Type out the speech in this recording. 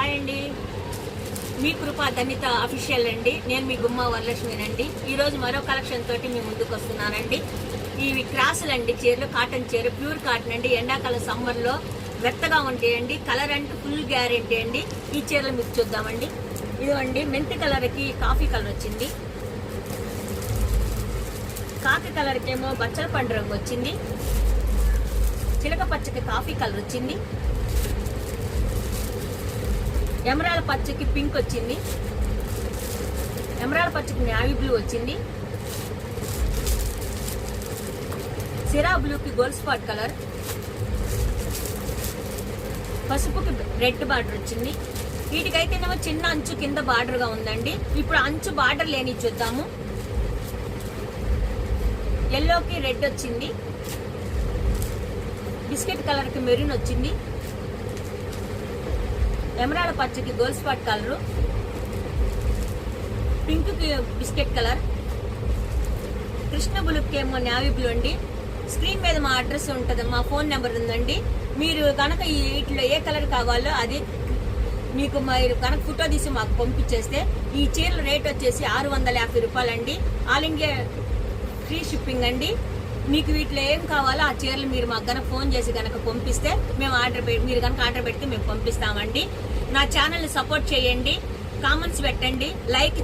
Hi అండి, మీ కృపా ధన్యత అఫీషియల్ అండి. నేను మీ గుమ్మ వరలక్ష్మినండి. ఈరోజు మరో కలెక్షన్ తోటి మీ ముందుకు వస్తున్నానండి. ఇవి క్రాసులు అండి, చీరలు, కాటన్ చీర, ప్యూర్ కాటన్ అండి. ఎండాకాలం సమ్మర్లో మెత్తగా ఉంటాయండి. కలర్ అంటే ఫుల్ గ్యారెంటీ అండి. ఈ చీరలు మీకు చూద్దామండి. ఇదిగోండి, మెంతి కలర్కి కాఫీ కలర్ వచ్చింది, కాకి కలర్కి ఏమో బచ్చల పండు రంగు వచ్చింది, చిలక పచ్చకి కాఫీ కలర్ వచ్చింది, ఎమరాల పచ్చకి పింక్ వచ్చింది, ఎమరాల పచ్చకి నేవీ బ్లూ వచ్చింది, సిరా బ్లూకి గోల్డ్ స్పాట్ కలర్, పసుపుకి రెడ్ బార్డర్ వచ్చింది. వీటికైతేనేమో చిన్న అంచు కింద బార్డర్ గా ఉందండి. ఇప్పుడు అంచు బార్డర్ లేని చూద్దాము. ఎల్లోకి రెడ్ వచ్చింది, బిస్కెట్ కలర్ కి మెరూన్ వచ్చింది, ఎమరాల పచ్చకి గోల్డ్ స్పాట్ కలరు, పింక్ కి బిస్కెట్ కలర్, కృష్ణ బ్లూకి ఏమో నేవీ బ్లూ అండి. స్క్రీన్ మీద మా అడ్రస్ ఉంటుంది, మా ఫోన్ నెంబర్ ఉందండి. మీరు కనుక వీటిలో ఏ కలర్ కావాలో అది మీకు మీరు కనుక ఫోటో తీసి మాకు పంపించేస్తే ఈ చీరల రేట్ వచ్చేసి 650 రూపాయలండి. ఆల్ ఇండియా ఫ్రీ షిప్పింగ్ అండి. మీకు వీటిలో ఏం కావాలో ఆ చీరలు మీరు మాకు కనుక ఫోన్ చేసి కనుక పంపిస్తే మేము మీరు కనుక ఆర్డర్ పెడితే మేము పంపిస్తామండి. నా ఛానల్ని సపోర్ట్ చేయండి, కామెంట్స్ పెట్టండి, లైక్